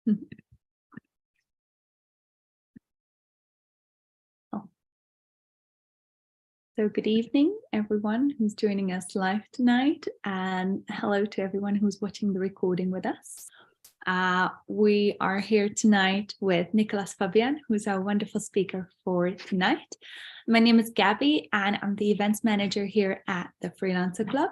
Oh. So good evening, everyone who's joining us live tonight, and hello to everyone who's watching the recording with us. We are here tonight with Nicolas Fabian, who's our wonderful speaker for tonight. My name is Gabby, and I'm the events manager here at the Freelancer Club.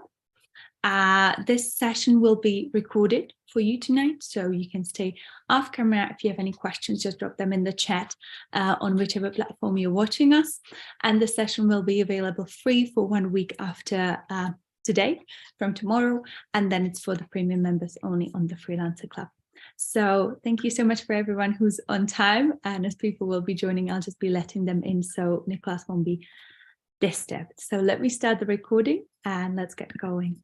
This session will be recorded for you tonight, so you can stay off camera. If you have any questions, just drop them in the chat on whichever platform you're watching us. And the session will be available free for 1 week after today, from tomorrow, and then it's for the premium members only on the Freelancer Club. So thank you so much for everyone who's on time, and as people will be joining, I'll just be letting them in so Nicolas won't be disturbed. So let me start the recording and let's get going.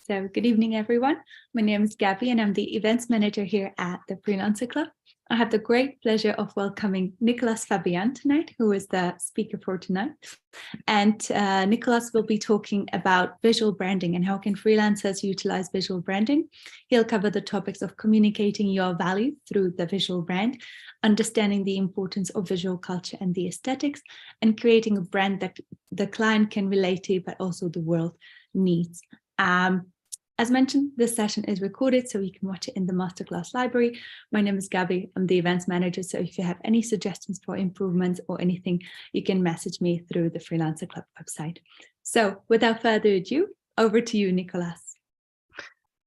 So good evening, everyone. My name is Gabby and I'm the events manager here at the Freelancer Club. I have the great pleasure of welcoming Nicolas Fabian tonight, who is the speaker for tonight. And Nicolas will be talking about visual branding and how can freelancers utilize visual branding. He'll cover the topics of communicating your value through the visual brand, understanding the importance of visual culture and the aesthetics, and creating a brand that the client can relate to, but also the world needs. As mentioned, this session is recorded, so you can watch it in the masterclass library. My name is Gabby, I'm the events manager, so if you have any suggestions for improvements or anything, you can message me through the Freelancer Club website. So without further ado, over to you, Nicolas.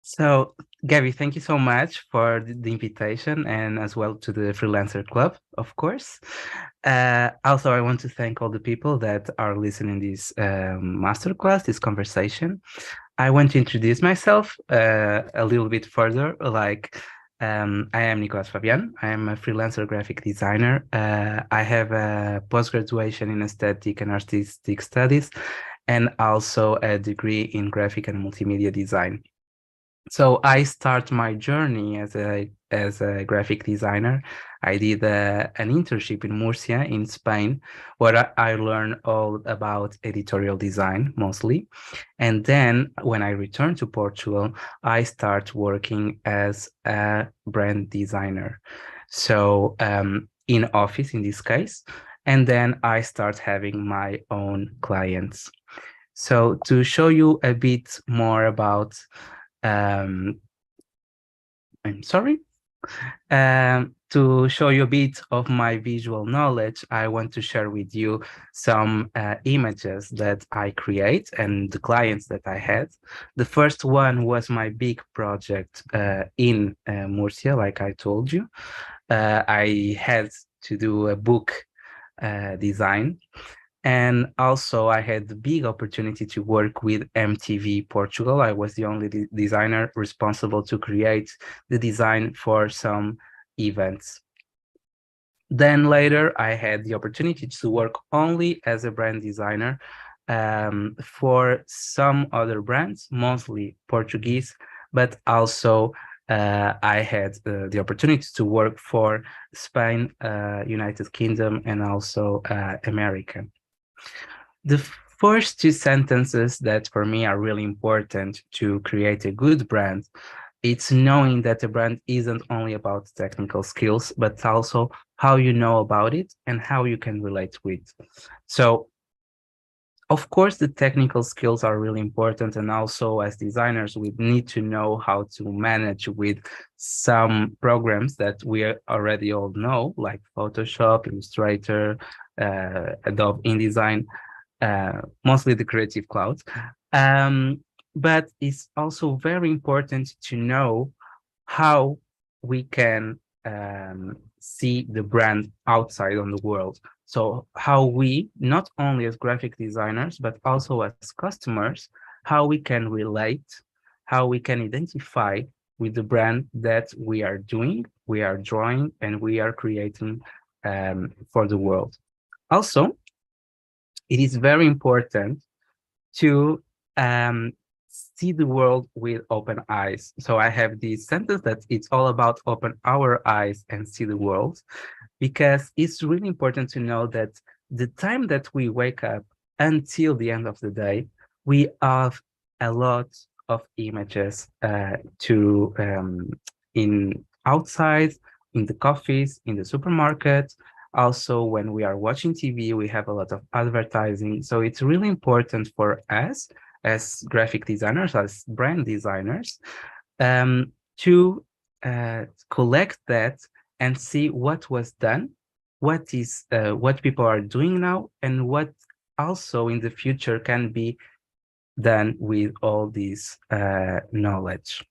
So, Gabby, thank you so much for the invitation, and as well to the Freelancer Club, of course. Also, I want to thank all the people that are listening to this masterclass, this conversation. I want to introduce myself a little bit further. I am Nicolas Fabian. I am a freelancer graphic designer. I have a post-graduation in aesthetic and artistic studies, and also a degree in graphic and multimedia design. So I start my journey as a graphic designer. I did an internship in Murcia in Spain, where I learned all about editorial design mostly. And then when I returned to Portugal, I start working as a brand designer. So in office in this case, and then I start having my own clients. So to show you a bit more about I'm sorry. To show you a bit of my visual knowledge, I want to share with you some images that I create and the clients that I had. The first one was my big project in Murcia, like I told you. I had to do a book design. And also I had the big opportunity to work with MTV Portugal. I was the only designer responsible to create the design for some events. Then later I had the opportunity to work only as a brand designer for some other brands, mostly Portuguese, but also I had the opportunity to work for Spain, United Kingdom, and also America. The first two sentences that for me are really important to create a good brand, it's knowing that a brand isn't only about technical skills, but also how you know about it and how you can relate with. So, of course, the technical skills are really important. And also as designers, we need to know how to manage with some programs that we already all know, like Photoshop, Illustrator, Adobe InDesign, mostly the Creative Cloud. But it's also very important to know how we can see the brand outside on the world. So how we, not only as graphic designers, but also as customers, how we can relate, how we can identify with the brand that we are doing, we are drawing, and we are creating for the world. Also, it is very important to see the world with open eyes. So I have this sentence that it's all about open our eyes and see the world, because it's really important to know that the time that we wake up until the end of the day, We have a lot of images to in outside, in the coffees, in the supermarket. Also, when we are watching TV, we have a lot of advertising. So it's really important for us as graphic designers, as brand designers, to collect that and see what was done, what people are doing now, and what also in the future can be done with all this knowledge.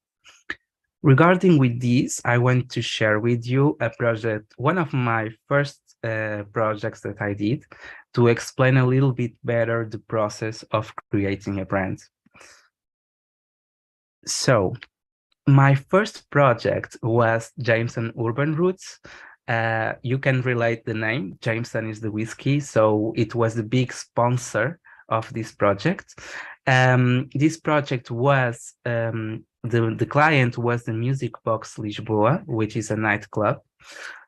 Regarding with this, I want to share with you a project, one of my first projects that I did to explain a little bit better the process of creating a brand. So my first project was Jameson Urban Roots. You can relate the name. Jameson is the whiskey, so it was the big sponsor of this project. This project was, the client was the Music Box Lisboa, which is a nightclub.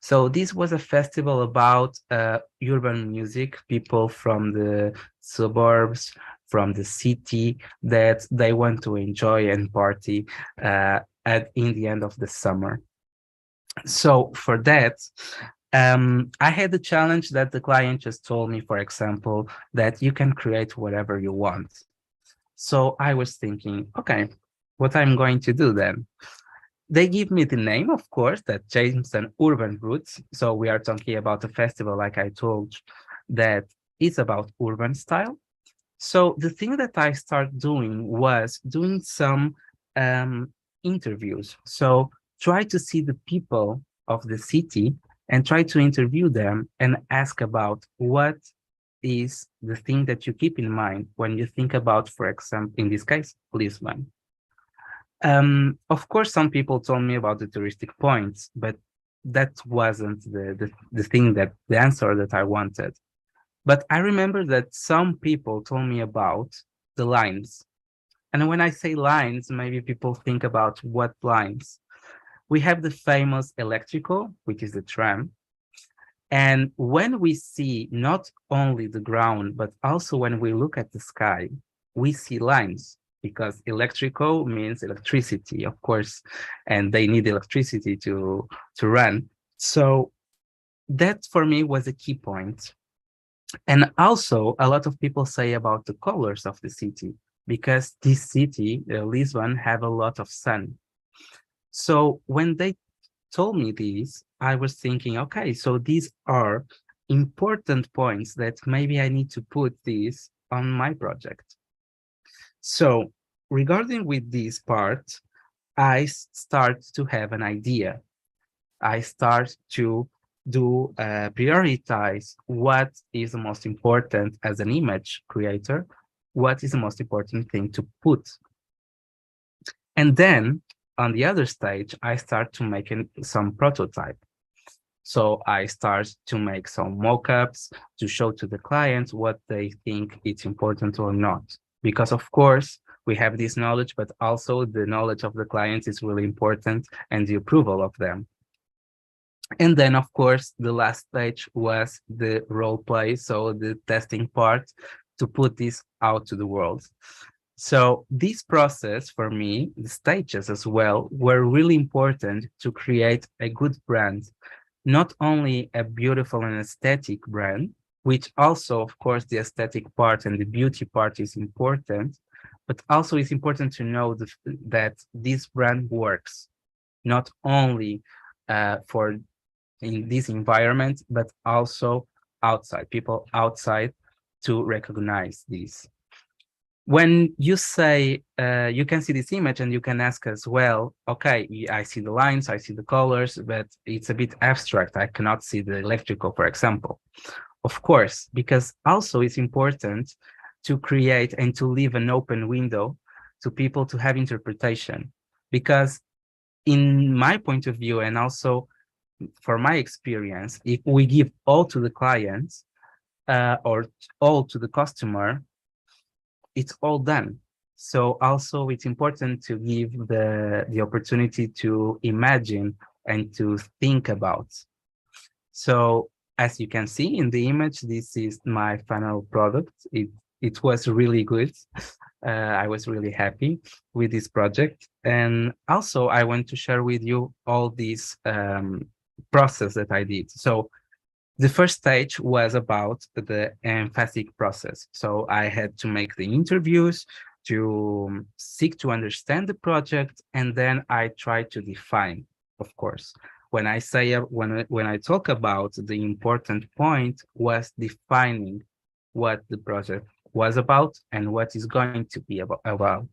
So this was a festival about urban music, people from the suburbs, from the city, that they want to enjoy and party in the end of the summer. So for that, I had the challenge that the client just told me, for example, that you can create whatever you want. So I was thinking, okay, what I'm going to do then? They give me the name, of course, that Jameson Urban Roots. So we are talking about a festival, like I told, that is about urban style. So the thing that I started doing was doing some interviews. So try to see the people of the city and try to interview them and ask about what is the thing that you keep in mind when you think about, for example, in this case, Lisbon. Of course, some people told me about the touristic points, but that wasn't the thing, that the answer that I wanted. But I remember that some people told me about the lines. And when I say lines, maybe people think about what lines. We have the famous electrical, which is the tram. And when we see not only the ground, but also when we look at the sky, we see lines, because electrical means electricity, of course, and they need electricity to run. So that for me was a key point. And also, a lot of people say about the colors of the city, because this city, Lisbon, have a lot of sun. So when they told me this, I was thinking, okay, so these are important points that maybe I need to put this on my project. So regarding with this part, I start to have an idea. I start to prioritize what is the most important as an image creator, what is the most important thing to put. And then on the other stage, I start to make some prototype. So I start to make some mock-ups to show to the clients what they think it's important or not. Because of course, we have this knowledge, but also the knowledge of the clients is really important, and the approval of them. And then, of course, the last stage was the role play, so the testing part, to put this out to the world. So this process for me, the stages as well, were really important to create a good brand, not only a beautiful and aesthetic brand, which also, of course, the aesthetic part and the beauty part is important, but also it's important to know that this brand works, not only for in this environment, but also outside, people outside to recognize this. When you say, you can see this image and you can ask as well, okay, I see the lines, I see the colors, but it's a bit abstract. I cannot see the electrical, for example. Of course, because also it's important to create and to leave an open window to people to have interpretation. Because in my point of view, and also for my experience, if we give all to the clients or all to the customer, it's all done. So also it's important to give the opportunity to imagine and to think about. So as you can see in the image, this is my final product. It was really good. I was really happy with this project. And also I want to share with you all these process that I did. So the first stage was about the emphatic process. So I had to make the interviews, to seek to understand the project, and then I try to define, of course. When I say when I talk about, the important point was defining what the project was about and what is going to be about.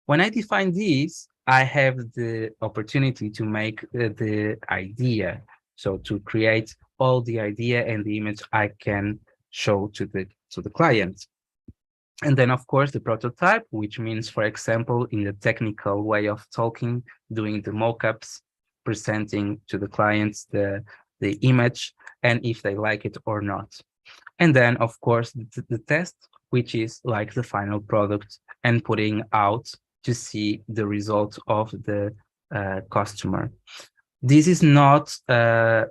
When I define this, I have the opportunity to make the idea. So to create all the idea and the image I can show to the client. And then, of course, the prototype, which means, for example, in the technical way of talking, doing the mockups, presenting to the clients the image, and if they like it or not. And then, of course, the test, which is like the final product, and putting out to see the result of the customer. This is not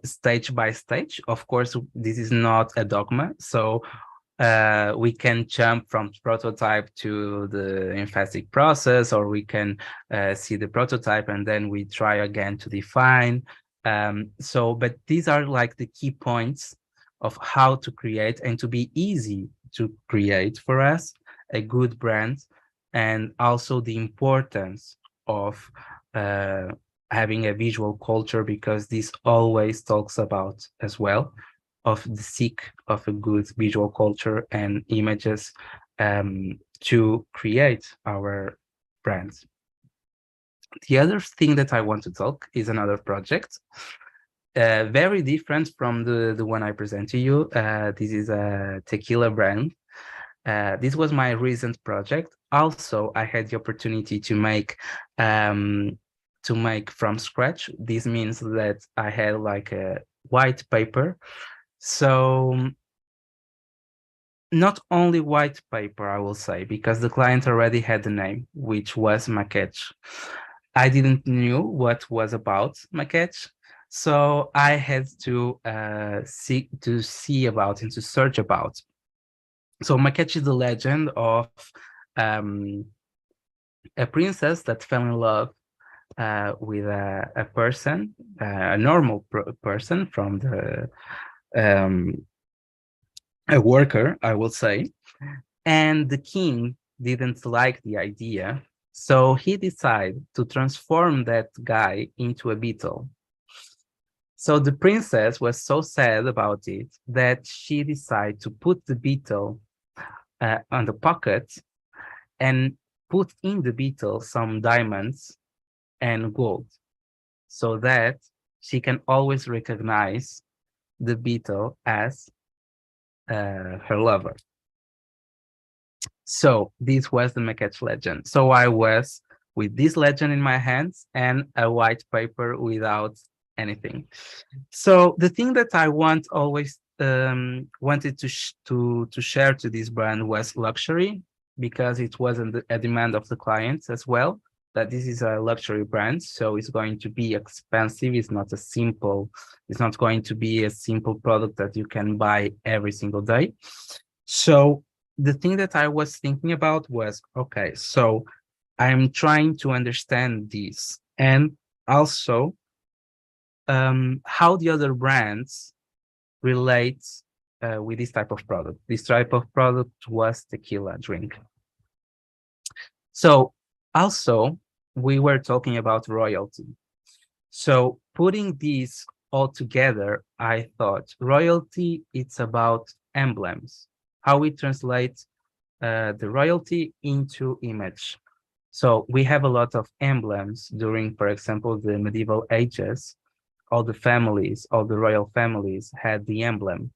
stage by stage. Of course, this is not a dogma. So we can jump from prototype to the emphatic process, or we can see the prototype and then we try again to define. But these are like the key points of how to create, and to be easy to create for us a good brand, and also the importance of having a visual culture, because this always talks about as well of the seek of a good visual culture and images to create our brands. The other thing that I want to talk is another project, very different from the one I present to you. This is a tequila brand. This was my recent project. Also, I had the opportunity to make from scratch. This means that I had like a white paper. So not only white paper, I will say, because the client already had the name, which was Maquete. I didn't knew what was about Maquete, so I had to see about and to search about. So Maquete is the legend of a princess that fell in love with a person, a normal person from the a worker, I will say, and the king didn't like the idea, so he decided to transform that guy into a beetle. So the princess was so sad about it that she decided to put the beetle on the pocket and put in the beetle some diamonds and gold, so that she can always recognize the beetle as her lover. So this was the Maquette legend. So I was with this legend in my hands and a white paper without anything. So the thing that I always wanted to share to this brand was luxury, because it wasn't a demand of the clients as well, that this is a luxury brand, so it's going to be expensive. It's not going to be a simple product that you can buy every single day. So the thing that I was thinking about was, okay, so I'm trying to understand this, and also how the other brands relate with this type of product. This type of product was tequila drink. So also, we were talking about royalty. So putting these all together, I thought royalty, it's about emblems, how we translate the royalty into image. So we have a lot of emblems during, for example, the medieval ages. All the royal families had the emblem.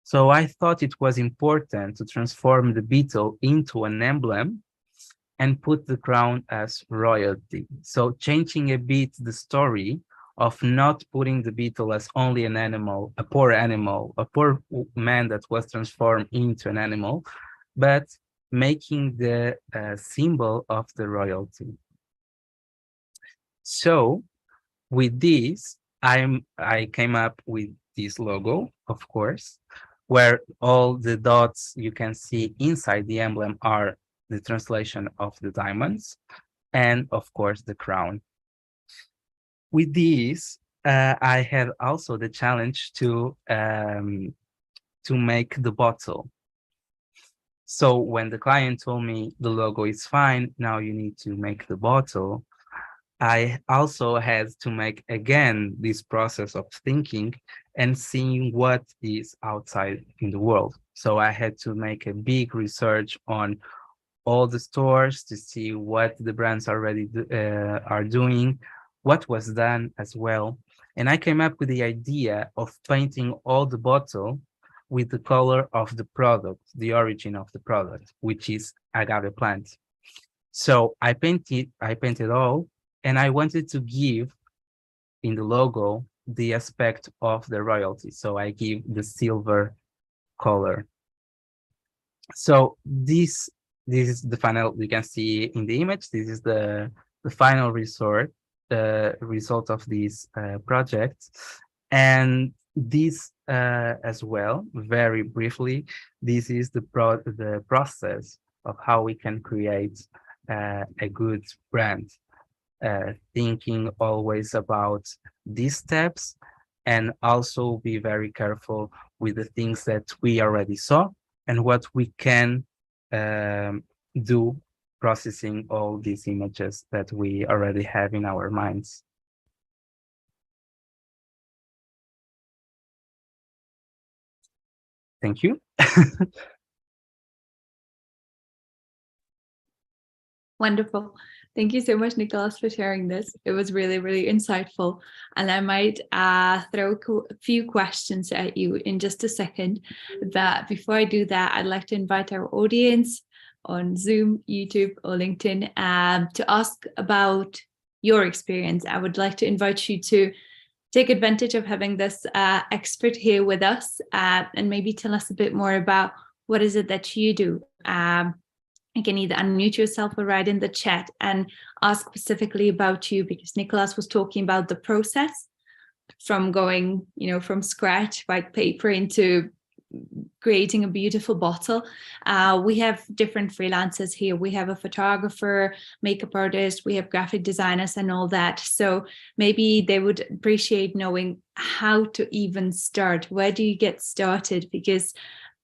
So I thought it was important to transform the beetle into an emblem and put the crown as royalty. So changing a bit the story of not putting the beetle as only an animal, a poor man that was transformed into an animal, but making the symbol of the royalty. So with this, I came up with this logo, of course, where all the dots you can see inside the emblem are the translation of the diamonds, and of course the crown. With these, I had also the challenge to make the bottle. So when the client told me the logo is fine, now you need to make the bottle, I also had to make again this process of thinking and seeing what is outside in the world. So I had to make a big research on all the stores to see what the brands already are doing, what was done as well. And I came up with the idea of painting all the bottle with the color of the product, the origin of the product, which is agave plant. So I painted all, and I wanted to give in the logo the aspect of the royalty. So I give the silver color. So this is the final, you can see in the image, this is the final result of this project. And this as well, very briefly, this is the process of how we can create a good brand, thinking always about these steps, and also be very careful with the things that we already saw and what we can do processing all these images that we already have in our minds. Thank you. Wonderful. Thank you so much, Nicholas, for sharing this. It was really, really insightful. And I might throw a few questions at you in just a second. But before I do that, I'd like to invite our audience on Zoom, YouTube, or LinkedIn to ask about your experience. I would like to invite you to take advantage of having this expert here with us and maybe tell us a bit more about what is it that you do. You can either unmute yourself or write in the chat and ask specifically about you, because Nicholas was talking about the process from going, from scratch, white paper, into creating a beautiful bottle. We have different freelancers here. We have a photographer, makeup artist, we have graphic designers and all that. So maybe they would appreciate knowing how to even start. Where do you get started? Because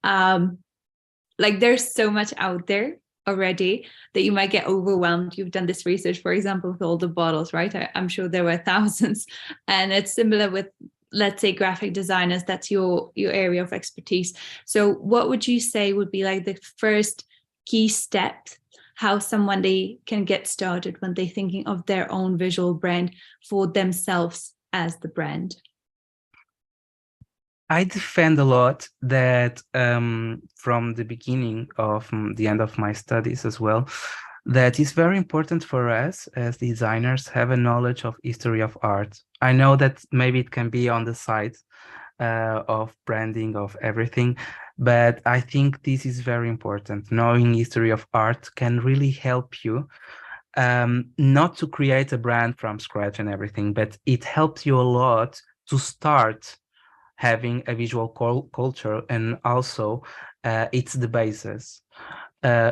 there's so much out there already that you might get overwhelmed. You've done this research, for example, with all the bottles, right? I'm sure there were thousands. And it's similar with, let's say, graphic designers. That's your area of expertise. So what would you say would be like the first key step, how somebody can get started when they're thinking of their own visual brand for themselves as the brand? I defend a lot that from the beginning of the end of my studies as well, that it's very important for us as designers have a knowledge of history of art. I know that maybe it can be on the side of branding of everything, but I think this is very important. Knowing history of art can really help you not to create a brand from scratch and everything, but it helps you a lot to start having a visual culture, and also it's the basis.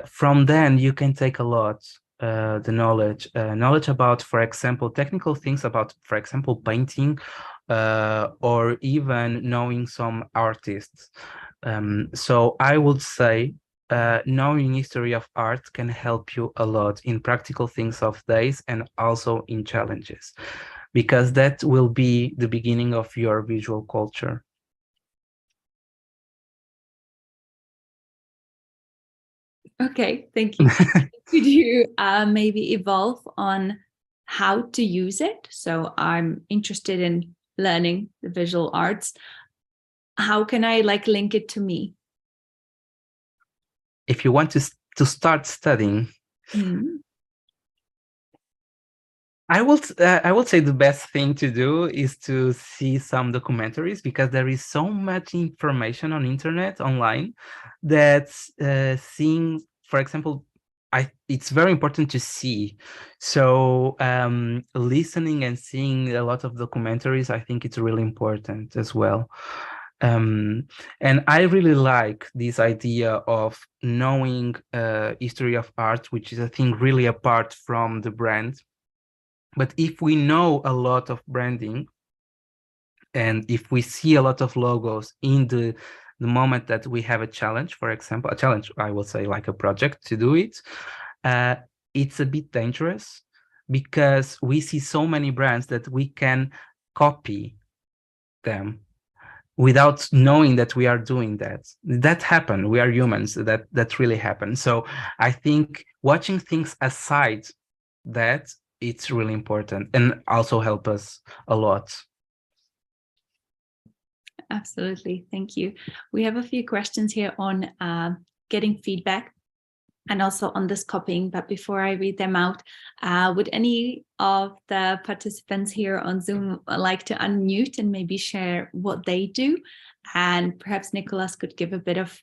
From then you can take a lot the knowledge about, for example, technical things about, for example, painting, or even knowing some artists. So I would say knowing history of art can help you a lot in practical things of days and also in challenges, because that will be the beginning of your visual culture. Okay, thank you. Could you maybe evolve on how to use it? So I'm interested in learning the visual arts. How can I link it to me? If you want to start studying, I would say the best thing to do is to see some documentaries, because there is so much information on internet online that seeing, for example, it's very important to see. So listening and seeing a lot of documentaries, I think it's really important as well. And I really like this idea of knowing history of art, which is, I think, really apart from the brand. But if we know a lot of branding, and if we see a lot of logos in the moment that we have a challenge, for example, a challenge, I will say, like a project to do it, it's a bit dangerous, because we see so many brands that we can copy them without knowing that we are doing that. That happen. We are humans. That really happens. So I think watching things aside that, it's really important and also help us a lot. Absolutely. Thank you. We have a few questions here on getting feedback and also on this copying. But before I read them out, would any of the participants here on Zoom like to unmute and maybe share what they do? And perhaps Nicholas could give a bit of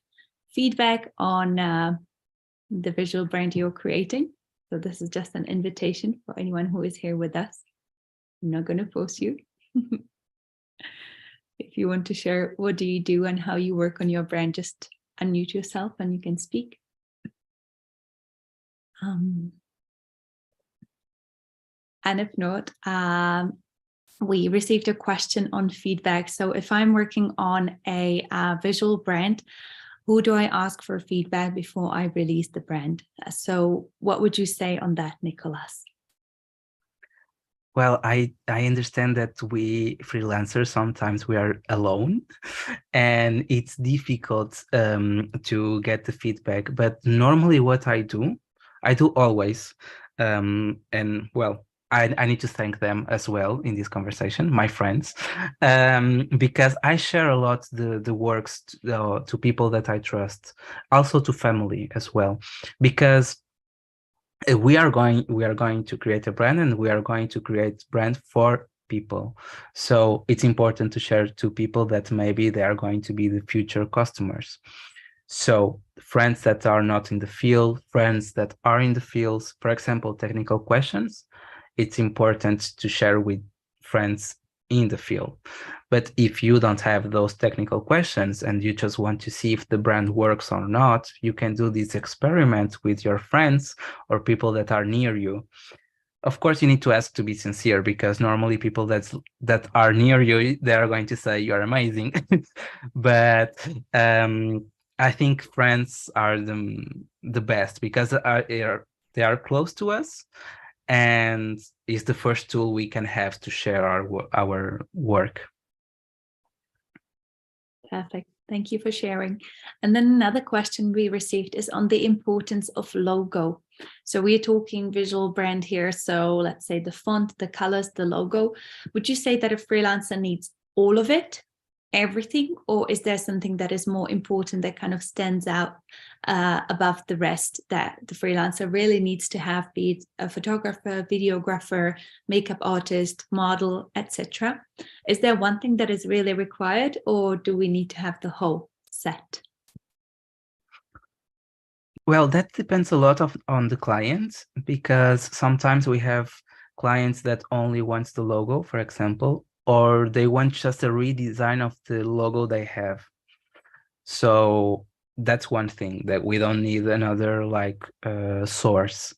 feedback on the visual brand you're creating. So this is just an invitation for anyone who is here with us. I'm not going to force you. If you want to share what do you do and how you work on your brand, just unmute yourself and you can speak. And if not, we received a question on feedback. So if I'm working on a visual brand, who do I ask for feedback before I release the brand? So what would you say on that, Nicholas? Well, I understand that we freelancers, sometimes we are alone and it's difficult to get the feedback. But normally what I do always, and well, I need to thank them as well in this conversation, my friends, because I share a lot the works to people that I trust, also to family as well, because we are going to create a brand, and we are going to create brand for people. So it's important to share to people that maybe they are going to be the future customers. So friends that are not in the field, friends that are in the fields, for example, technical questions, it's important to share with friends in the field. But if you don't have those technical questions and you just want to see if the brand works or not, you can do this experiment with your friends or people that are near you. Of course, you need to ask to be sincere, because normally people that are near you, they are going to say you're amazing. But I think friends are the best, because they are close to us, and is the first tool we can have to share our work. Perfect. Thank you for sharing. And then another question we received is on the importance of logo. So we're talking visual brand here. So let's say the font, the colors, the logo. Would you say that a freelancer needs all of it, everything, or is there something that is more important that kind of stands out above the rest that the freelancer really needs to have, be it a photographer, videographer, makeup artist, model, etc.? Is there one thing that is really required, or do we need to have the whole set? Well, that depends a lot on the client, because sometimes we have clients that only want the logo, for example, or they want just a redesign of the logo they have. So that's one thing, that we don't need another source.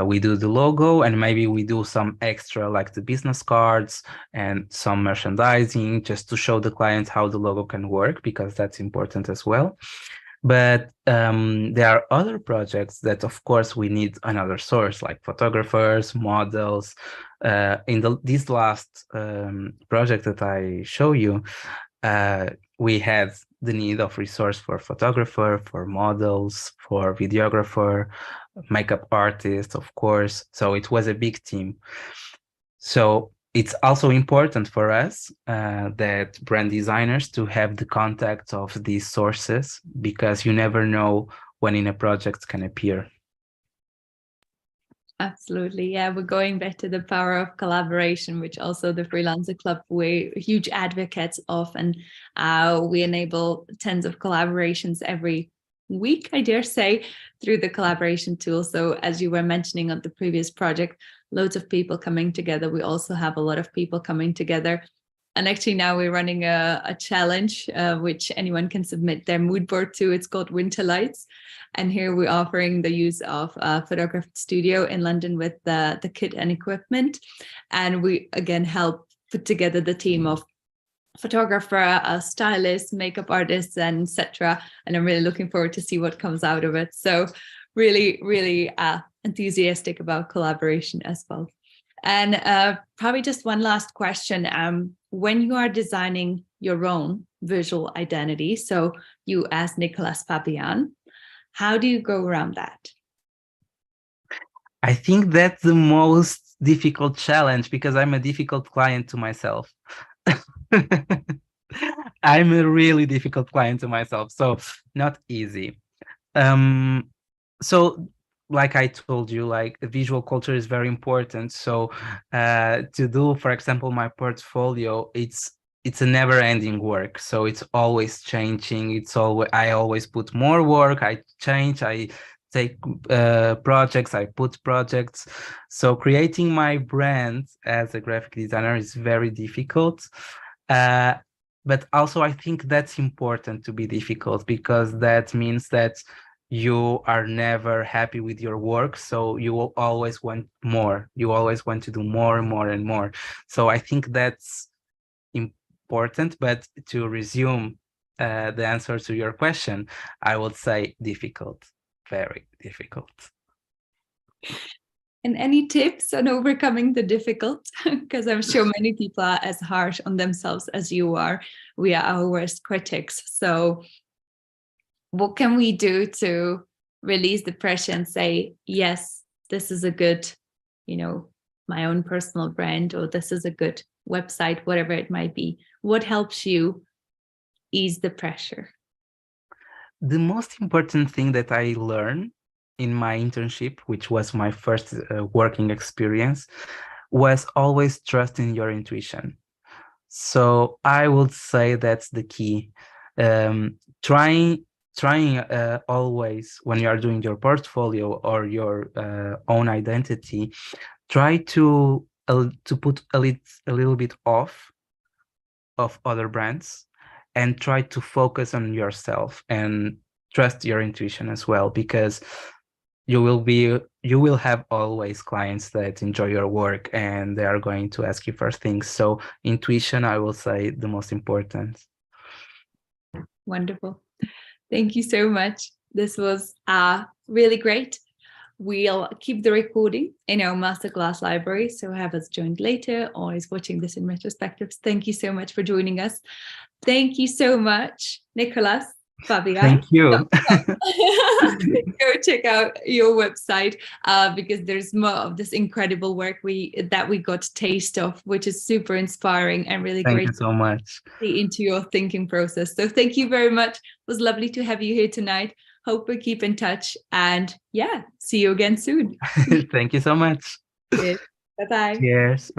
We do the logo, and maybe we do some extra, like the business cards and some merchandising, just to show the client how the logo can work, because that's important as well. But there are other projects that, of course, we need another source, like photographers, models. In this last project that I show you, we had the need of resource for photographer, for models, for videographer, makeup artist, of course. So it was a big team. So it's also important for us that brand designers to have the contact of these sources, because you never know when in a project can appear. Absolutely. Yeah, we're going back to the power of collaboration, which also the Freelancer Club, we're huge advocates of, and we enable tens of collaborations every week, I dare say, through the collaboration tool. So as you were mentioning on the previous project, loads of people coming together. We also have a lot of people coming together And actually now we're running a challenge, which anyone can submit their mood board to. It's called Winter Lights. And here we're offering the use of a photography studio in London with the kit and equipment. And we, again, help put together the team of photographer, a stylist, makeup artists, and etc. And I'm really looking forward to see what comes out of it. So really, really enthusiastic about collaboration as well. And probably just one last question. When you are designing your own visual identity, so you as Nicolas Fabian, how do you go around that? I think that's the most difficult challenge because I'm a difficult client to myself. I'm a really difficult client to myself, so not easy. So like I told you, like visual culture is very important. So to do, for example, my portfolio, it's a never-ending work. So it's always changing. I always put more work. I change. I take projects. I put projects. So creating my brand as a graphic designer is very difficult. But also I think that's important to be difficult because that means that you are never happy with your work, so you will always want more. You always want to do more and more and more. So I think that's important. But to resume the answer to your question, I would say difficult, very difficult. And any tips on overcoming the difficult? Because I'm sure many people are as harsh on themselves as you are. We are our worst critics. So what can we do to release the pressure and say, yes, this is a good, my own personal brand, or this is a good website, whatever it might be? What helps you ease the pressure? The most important thing that I learned in my internship, which was my first working experience, was always trusting your intuition. So I would say that's the key. Trying always when you are doing your portfolio or your own identity, try to put a little bit off of other brands and try to focus on yourself and trust your intuition as well, because you will have always clients that enjoy your work and they are going to ask you for things. So intuition, I will say, the most important. Wonderful. Thank you so much. This was really great. We'll keep the recording in our masterclass library, so have us joined later or is watching this in retrospective. Thank you so much for joining us. Thank you so much, Nicolas Fabian. Thank you. Go check out your website because there's more of this incredible work that we got taste of, which is super inspiring and really Thank great. you so much. Into your thinking process. So thank you very much. It was lovely to have you here tonight. Hope we keep in touch, and see you again soon. Thank you so much. Bye-bye. Cheers.